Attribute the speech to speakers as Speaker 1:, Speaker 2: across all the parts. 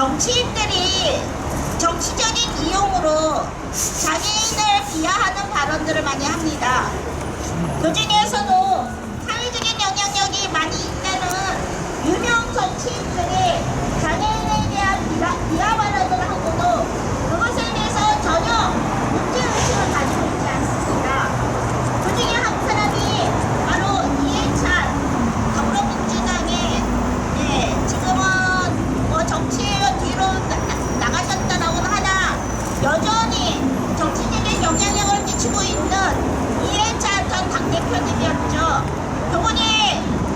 Speaker 1: 정치인들이 정치적인 이용으로 장애인을 비하하는 발언들을 많이 합니다. 그 중에서도 사회적인 영향력이 많이 있다는 유명 정치인들이 장애인에 대한 비하 발언을 하고도 그것에 대해서 전혀 문제의식을 가지고 있지 않습니다. 그 중에 한 사람이 바로 이해찬 더불어민주당의 지금은 정치에 뒤로 나가셨다라고는 하나 여전히 정치적인 영향력을 끼치고 있는 이해찬 전 당대표님이었죠. 그분이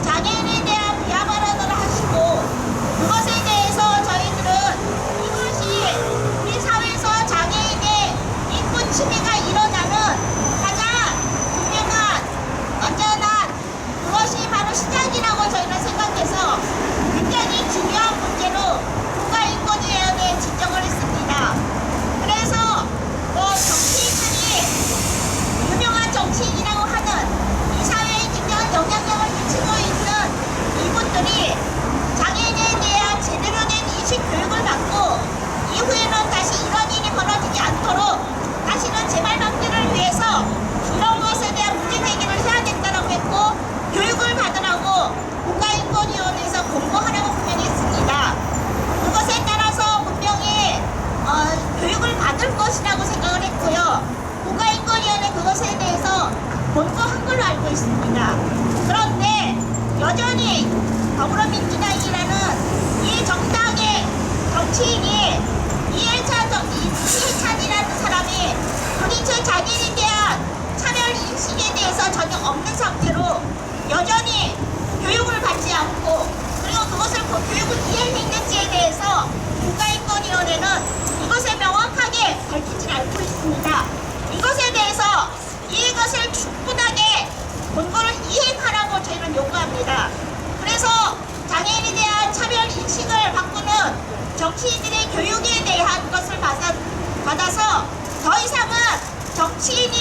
Speaker 1: 장애인에 대한 비하 발언을 하시고 그것에 대해서 저희들은 이것이 우리 사회에서 장애인의 인권 침해가 일어나는 가장 분명한 완전한 그것이 바로 시작이라고 저희는 생각해서 굉장히 중요한 문제로 국가인권위원회에 지적을 했습니다. 그래서 정치인들이 유명한 정치인이라고 하는 이 사회에 중요한 영향력을 미치고 있는 이분들이 장애인에 대한 제대로 된 인식 교육을 받고 이후에는 다시 이런 일이 벌어지지 않도록 다시는 재발방지를 위해서 이런 것에 대한 문제 제기를 해야 된다고 했고 교육을 받으라고 국가인권위원회에서 공고하라고 분명히 했습니다. 그것에 따라서 분명히 교육을 받을 것이라고 생각을 했고요. 국가인권위원회 그것에 대해서 권고한 걸로 알고 있습니다. 그런데 여전히 더불어민주당이라는 이 정당의 정치인이 이해찬이라는 사람이 도대체 장애인에 대한 차별 인식에 대해서 전혀 없는 상태로 여전히 교육을 받지 않고 그리고 그것을 교육을 이해했는지에 대해서 국가인권위원회는 이것을 명확하게 밝히지 않고 있습니다. 이것에 대해서 이것을 충분하게 권고를 이행하라고 저희는 요구합니다. 그래서 장애인에 대한 차별 인식을 바꾸는 정치인들의 교육에 대한 것을 받아서 더 이상은 정치인이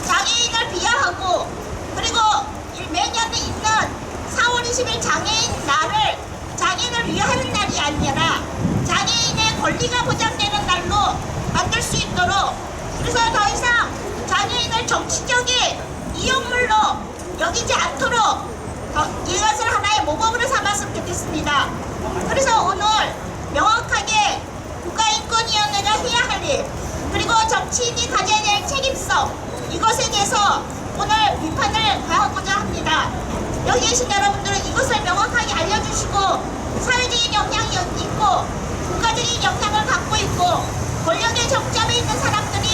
Speaker 1: 장애인을 비하하고 그리고 매년 있는 4월 20일 장애인 날을 장애인을 위하는 날이 아니라 장애인의 권리가 보장되는 날로 만들 수 있도록 그래서 더 이상 장애인을 정치적인 이용물로 여기지 않도록 이것을 하나의 모범으로 삼았으면 좋겠습니다. 그래서 오늘 명확하게 국가인권위원회가 해야 할 일 그리고 정치인이 가져야 될 책임성 이것에 대해서 오늘 비판을 가하고자 합니다. 여기 계신 여러분들은 이것을 명확하게 알려주시고 사회적인 영향이 있고 국가적인 영향을 갖고 있고 권력의 정점에 있는 사람들이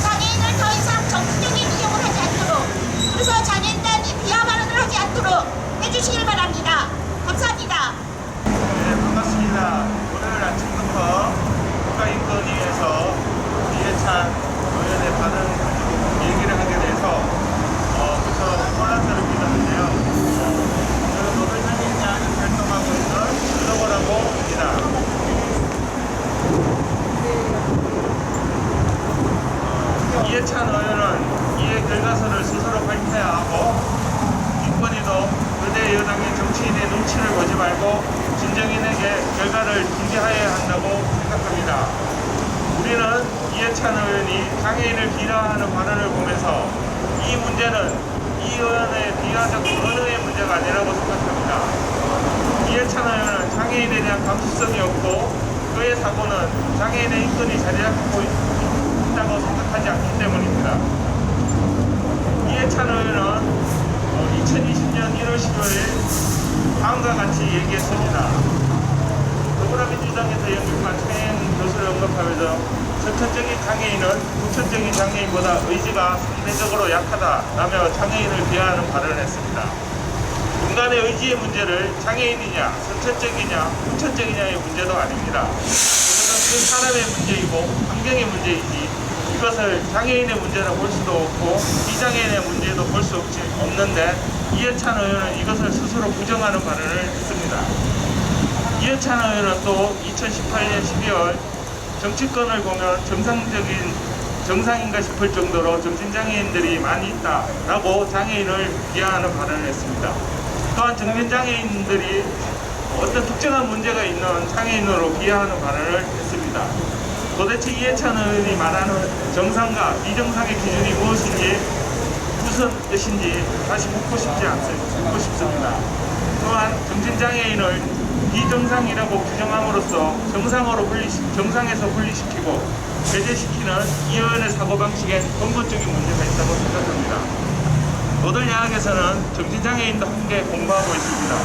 Speaker 1: 장애인을 더 이상 정치적인 이용을 하지 않도록 그래서 장애인단이 비하 발언을 하지 않도록 해주시길 바랍니다. 감사합니다.
Speaker 2: 네, 반갑습니다. 오늘 아침부터 국가인권위에서 이해찬 의원의 발언 가지고 얘기를 하게 돼서 무척 혼란스럽기도 한데요. 저는 노동장애인이 활동하고 있는 글로벌하고 합니다. 이해찬 의원은 이해 결과서를 스스로 밝혀야 하고 인권위도 그대 여당의 정치인의 눈치를 보지 말고 진정인에게 결과를 공개하여야 한다고 생각합니다. 우리는 이해찬 의원이 장애인을 비하하는 발언을 보면서 이 문제는 이 의원의 비하적 언어의 문제가 아니라고 생각합니다. 이해찬 의원은 장애인에 대한 감수성이 없고 그의 사고는 장애인의 인권이 자리 잡고 있다고 생각하지 않기 때문입니다. 이해찬 의원은 2020년 1월 15일 다음과 같이 얘기했습니다. 더불어민주당에서 연극만 최현 교수를 언급하면서 선천적인 장애인은 후천적인 장애인보다 의지가 상대적으로 약하다라며 장애인을 비하하는 발언을 했습니다. 인간의 의지의 문제를 장애인이냐, 선천적이냐, 후천적이냐의 문제도 아닙니다. 이것은 그 사람의 문제이고 환경의 문제이지 이것을 장애인의 문제로 볼 수도 없고 비장애인의 문제도 볼 수 없는데 이해찬 의원은 이것을 스스로 부정하는 발언을 했습니다. 이해찬 의원은 또 2018년 12월 정치권을 보면 정상인가 싶을 정도로 정신장애인들이 많이 있다라고 장애인을 비하하는 발언을 했습니다. 또한 정신장애인들이 어떤 특정한 문제가 있는 장애인으로 비하하는 발언을 했습니다. 도대체 이해찬 의원이 말하는 정상과 비정상의 기준이 무엇인지 무슨 뜻인지 다시 묻고 싶습니다. 또한 정신장애인을 비정상이라고 규정함으로써 정상에서 분리시키고 배제시키는 이 의원의 사고방식에 근본적인 문제가 있다고 생각합니다. 노들야학에서는 정신장애인도 함께 공부하고 있습니다.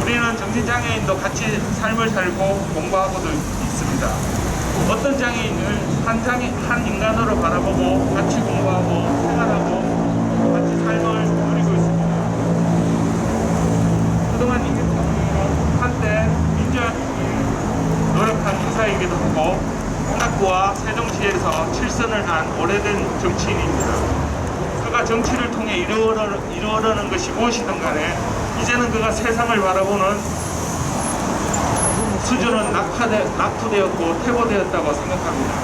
Speaker 2: 우리는 정신장애인도 같이 삶을 살고 공부하고도 있습니다. 어떤 장애인을 한 인간으로 바라보고 같이 공부하고 생활하고 같이 삶을 누리고 있습니다. 그동안 이게 한때 민주화에 노력한 인사이기도 하고 홍학구와 세종시에서 7선을 한 오래된 정치인입니다. 그가 정치를 통해 이루어가는 것이 무엇이든 간에 이제는 그가 세상을 바라보는 수준은 낙후되었고 퇴보되었다고 생각합니다.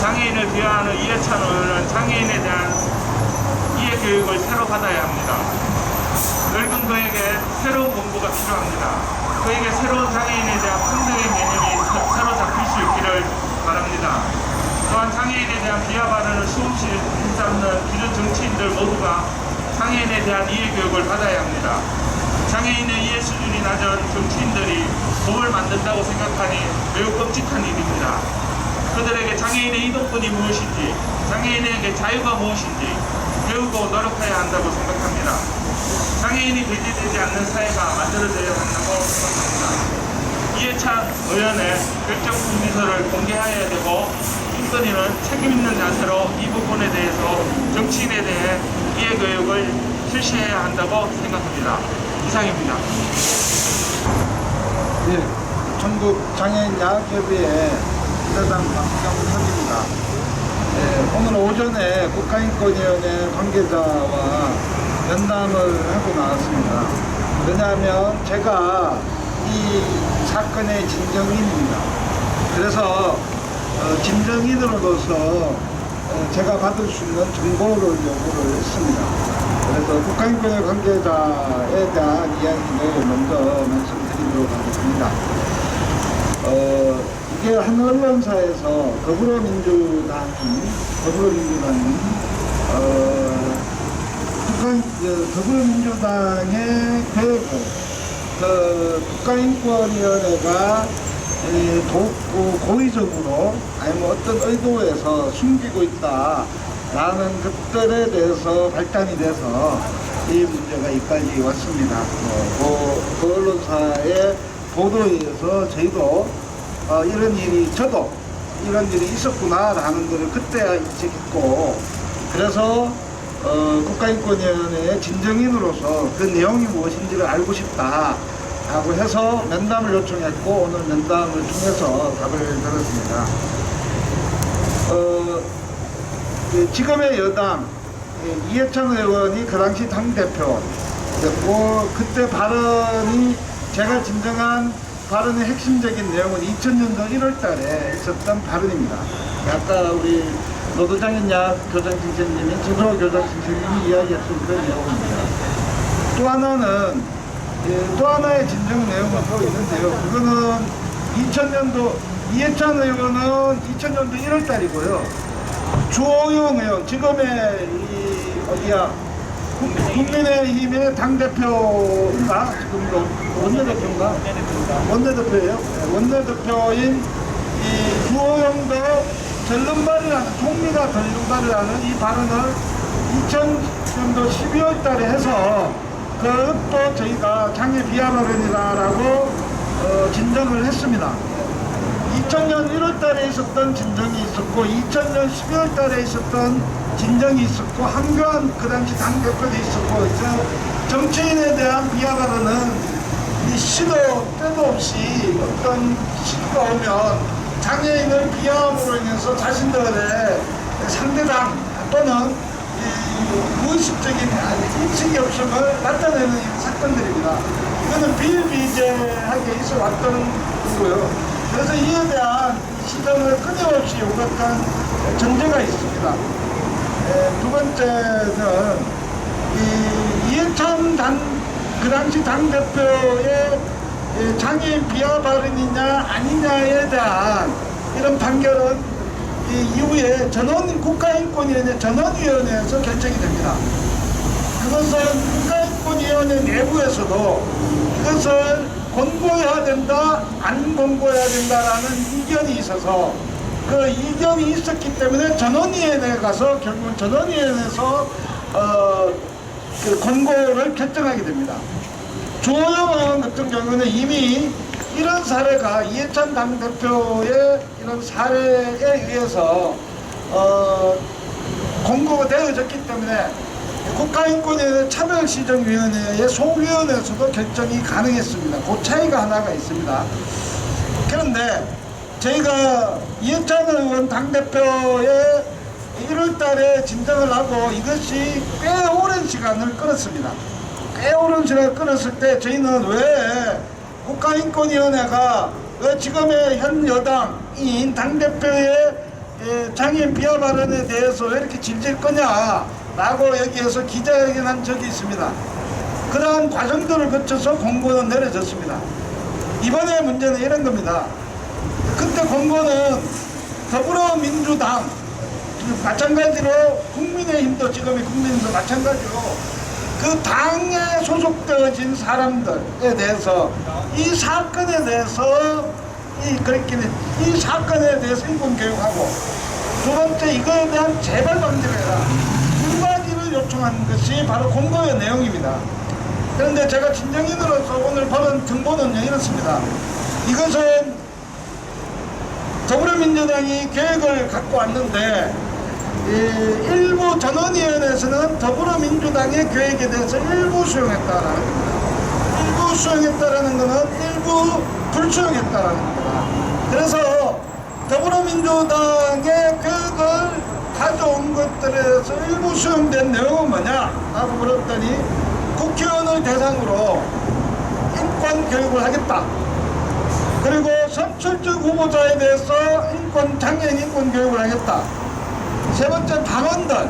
Speaker 2: 장애인을 비하하는 이해찬 의원은 장애인에 대한 이해교육을 새로 받아야 합니다. 늙은 그에게 새로운 공부가 필요합니다. 그에게 새로운 장애인에 대한 평등의 개념이 새로 잡힐 수 있기를 바랍니다. 또한 장애인에 대한 비하 발언을 수없이 일삼는 기존 정치인들 모두가 장애인에 대한 이해교육을 받아야 합니다. 장애인의 이해 수준이 낮은 정치인들이 법을 만든다고 생각하니 매우 끔찍한 일입니다. 그들에게 장애인의 이동권이 무엇인지, 장애인에게 자유가 무엇인지 배우고 노력해야 한다고 생각합니다. 장애인이 배제되지 않는 사회가 만들어져야 한다고 생각합니다. 이해찬 의원의 결정 분리서를 공개해야 되고 김건희는 책임있는 자세로 이 부분에 대해서 정치인에 대해 이해교육을 실시해야 한다고 생각합니다. 이상입니다.
Speaker 3: 예, 전국장애인야학협의회 부사장 박경석입니다. 예, 오늘 오전에 국가인권위원회 관계자와 면담을 하고 나왔습니다. 왜냐하면 제가 이 사건의 진정인입니다. 그래서 진정인으로서 제가 받을 수 있는 정보를 요구를 했습니다. 그래서 국가인권위 관계자에 대한 이야기를 먼저 말씀드리도록 하겠습니다. 이게 한 언론사에서 더불어민주당이 더불어민주당의 계획을 국가인권위원회가 고의적으로 아니면 어떤 의도에서 숨기고 있다라는 것들에 대해서 발단이 돼서 이 문제가 여기까지 왔습니다. 그 언론사의 보도에 의해서 저희도 저도 이런 일이 있었구나라는 것을 그때야 인식했고, 그래서 국가인권위원회의 진정인으로서 그 내용이 무엇인지를 알고 싶다 하고 해서 면담을 요청했고, 오늘 면담을 통해서 답을 들었습니다. 지금의 여당 이해찬 의원이 그 당시 당대표였고, 그때 발언이 제가 진정한 발언의 핵심적인 내용은 2000년도 1월 달에 있었던 발언입니다. 아까 우리 노도장애인야학 교장선생님이, 최소 교장선생님이 이야기했던 그런 내용입니다. 또 하나의 진정 내용은 또 있는데요. 그거는 이해찬 의원은 2000년도 1월 달이고요. 주호영 의원, 지금의 국민의힘의 당대표인가? 지금도 원내대표인가? 원내대표예요. 원내대표인 이 주호영도 총리가 전륜발을 하는 이 발언을 2000년도 12월 달에 해서 그것도 저희가 장애 비하 발언이다라고 진정을 했습니다. 2000년 1월 달에 있었던 진정이 있었고, 2000년 12월 달에 있었던 진정이 있었고, 한교안 그 당시 당대표도 있었고, 정치인에 대한 비하 발언은 이 시도 때도 없이 어떤 시기가 오면 장애인을 비하함으로 인해서 자신들의 상대당 또는 무의식적인 인식의 없음을 나타내는 사건들입니다. 이거는 비일비재하게 있어 왔던 거고요. 그래서 이에 대한 시정을 끊임없이 요구한 전제가 있습니다. 두 번째는 이 이해찬 그 당시 당대표의 장애인 비하 발언이냐 아니냐에 대한 이런 판결은 이후에 국가인권위원회 전원위원회에서 결정이 됩니다. 그것은 국가인권위원회 내부에서도 이것을 권고해야 된다, 안 권고해야 된다라는 이견이 있어서 그 이견이 있었기 때문에 전원위원회에 가서 결국은 전원위원회에서 그 권고를 결정하게 됩니다. 주호영 의원 같은 경우는 이미 이런 사례가 이해찬 당대표의 이런 사례에 의해서 권고가 되어졌기 때문에 국가인권위원회 차별시정위원회의 소위원회에서도 결정이 가능했습니다. 그 차이가 하나가 있습니다. 그런데 저희가 이해찬 의원 당대표의 1월 달에 진정을 하고 이것이 꽤 오랜 시간을 끌었습니다. 꽤 오랜 시간을 끌었을 때 저희는 왜 국가인권위원회가 왜 지금의 현 여당인 당대표의 장애인 비하 발언에 대해서 왜 이렇게 질질 거냐 라고 여기에서 기자회견한 적이 있습니다. 그러한 과정들을 거쳐서 권고는 내려졌습니다. 이번에 문제는 이런 겁니다. 그때 권고는 더불어민주당 마찬가지로 국민의힘도 지금의 국민의힘도 마찬가지로 그 당에 소속되어진 사람들에 대해서 이 사건에 대해서 이 사건에 대해서 인권교육하고 두 번째 이거에 대한 재발 방지를 해라 두 가지를 요청한 것이 바로 권고의 내용입니다. 그런데 제가 진정인으로서 오늘 받은 정보는요 이렇습니다. 이것은 더불어민주당이 계획을 갖고 왔는데 일부 전원위원회에서는 더불어민주당의 계획에 대해서 일부 수용했다라는 겁니다. 일부 수용했다라는 것은 일부 불수용했다라는 겁니다. 그래서 더불어민주당의 계획을 가져온 것들에 대해서 일부 수용된 내용은 뭐냐? 라고 물었더니 국회의원을 대상으로 인권교육을 하겠다. 그리고 선출직 후보자에 대해서 장애인 인권교육을 하겠다. 세 번째 당원들에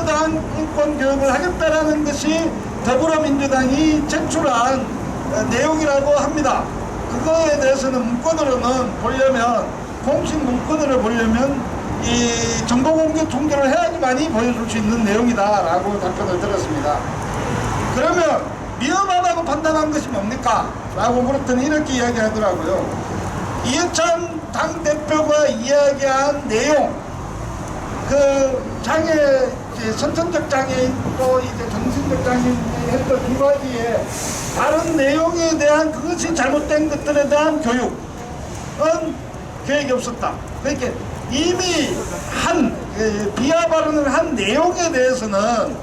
Speaker 3: 대한 인권교육을 하겠다라는 것이 더불어민주당이 제출한 내용이라고 합니다. 그거에 대해서는 문건으로는 보려면 공식 문건으로 보려면 이 정보공개 통계를 해야지만이 보여줄 수 있는 내용이다라고 답변을 드렸습니다. 그러면 위험하다고 판단한 것이 뭡니까? 라고 물었더니 이렇게 이야기하더라고요. 이해찬 당대표가 이야기한 내용 그 선천적 장애인 또 이제 정신적 장애인이 했던 두 가지의 다른 내용에 대한 그것이 잘못된 것들에 대한 교육은 계획이 없었다. 그러니까 이미 비하 발언을 한 내용에 대해서는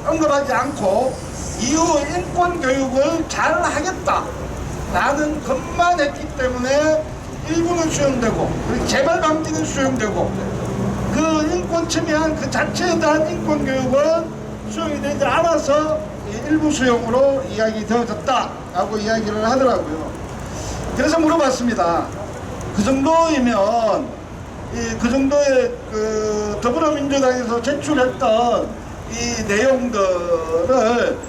Speaker 3: 언급하지 않고 이후 인권 교육을 잘 하겠다 라는 것만 했기 때문에 일부는 수용되고 그리고 재발 방지는 수용되고 그 인권 침해한 그 자체에 대한 인권 교육은 수용이 되지 않아서 일부 수용으로 이야기되어졌다라고 이야기를 하더라고요. 그래서 물어봤습니다. 그 정도이면 그 정도의 그 더불어민주당에서 제출했던 이 내용들을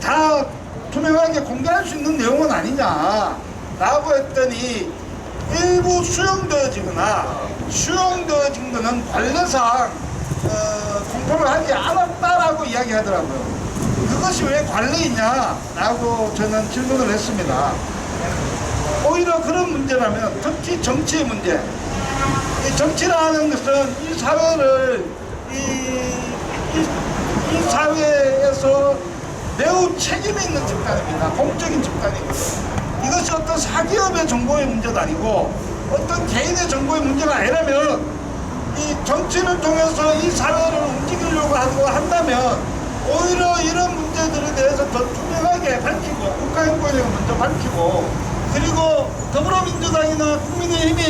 Speaker 3: 다 투명하게 공개할 수 있는 내용은 아니냐라고 했더니 일부 수용되어지거나 수용되어진 것은 관례상 공표를 하지 않았다라고 이야기하더라고요. 그것이 왜 관례이냐라고 저는 질문을 했습니다. 오히려 그런 문제라면 특히 정치의 문제, 이 정치라는 것은 이 사회를 이 사회에서 매우 책임이 있는 집단입니다. 공적인 집단이고요. 이것이 어떤 사기업의 정보의 문제도 아니고 어떤 개인의 정보의 문제가 아니라면 이 정치를 통해서 이 사회를 움직이려고 한다면 오히려 이런 문제들에 대해서 더 투명하게 밝히고 국가인권위가 먼저 밝히고 그리고 더불어민주당이나 국민의힘이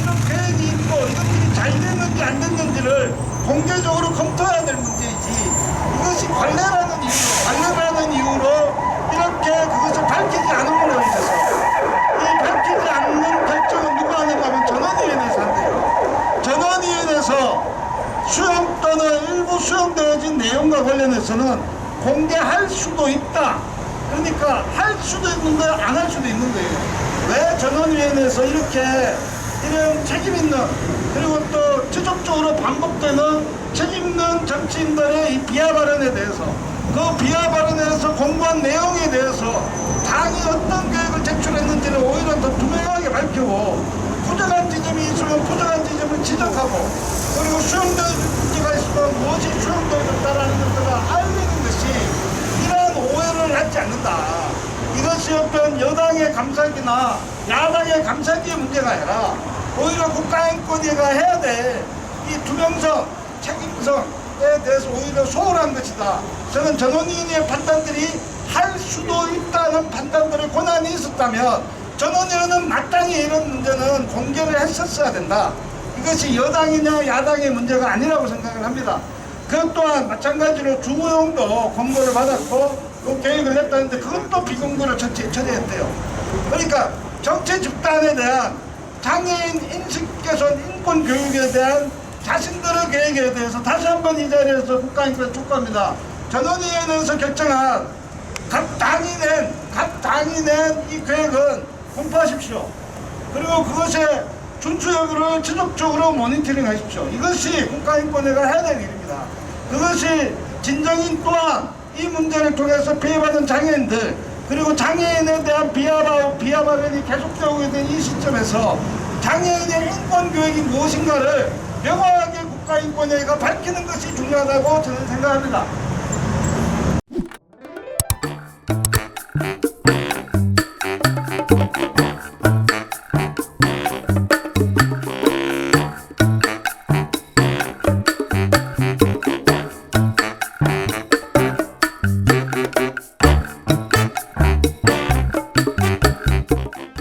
Speaker 3: 이런 계획이 있고 이것들이 잘 됐는지 안 됐는지를 공개적으로 검토해야 될 문제이지 이것이 관례라는 이유로 이렇게 그것을 밝히지 않음으로 인해서 이 밝히지 않는 결정은 누가 하는가 하면 전원위원회에서 한대요. 전원위원회에서 수용 또는 일부 수용되어진 내용과 관련해서는 공개할 수도 있다. 그러니까 할 수도 있는데 안 할 수도 있는 거예요. 왜 전원위원회에서 이렇게 이런 책임 있는, 그리고 또 지속적으로 반복되는 책임 있는 정치인들의 이 비하 발언에 대해서, 그 비하 발언에서 공부한 내용에 대해서 당이 어떤 계획을 제출했는지를 오히려 더 투명하게 밝히고, 부정한 지점이 있으면 부정한 지점을 지적하고, 그리고 수용될 문제가 있으면 무엇이 수용되었다라는 것들을 알리는 것이 이러한 오해를 하지 않는다. 이것이 어떤 여당의 감사기나 야당의 감사기의 문제가 아니라 오히려 국가인권위가 해야 될 이 투명성, 책임성에 대해서 오히려 소홀한 것이다. 저는 전원위원회의 판단들이 할 수도 있다는 판단들의 권한이 있었다면 전원위원회는 마땅히 이런 문제는 공개를 했었어야 된다. 이것이 여당이냐 야당의 문제가 아니라고 생각을 합니다. 그것 또한 마찬가지로 주무용도 공고를 받았고 그 계획을 했다는데 그것도 비공고를 처리했대요. 그러니까 정치 집단에 대한 장애인 인식 개선, 인권 교육에 대한 자신들의 계획에 대해서 다시 한번 이 자리에서 국가인권 촉구합니다. 전원위원회에서 결정한 각 당이 낸 이 계획은 공포하십시오. 그리고 그것의 준수 여부를 지속적으로 모니터링 하십시오. 이것이 국가인권위가 해야 될 일입니다. 그것이 진정인 또한 이 문제를 통해서 피해받은 장애인들, 그리고 장애인에 대한 비하 발언이 계속되고 있는 이 시점에서 장애인의 인권 교육이 무엇인가를 명확하게 국가인권위가 밝히는 것이 중요하다고 저는 생각합니다.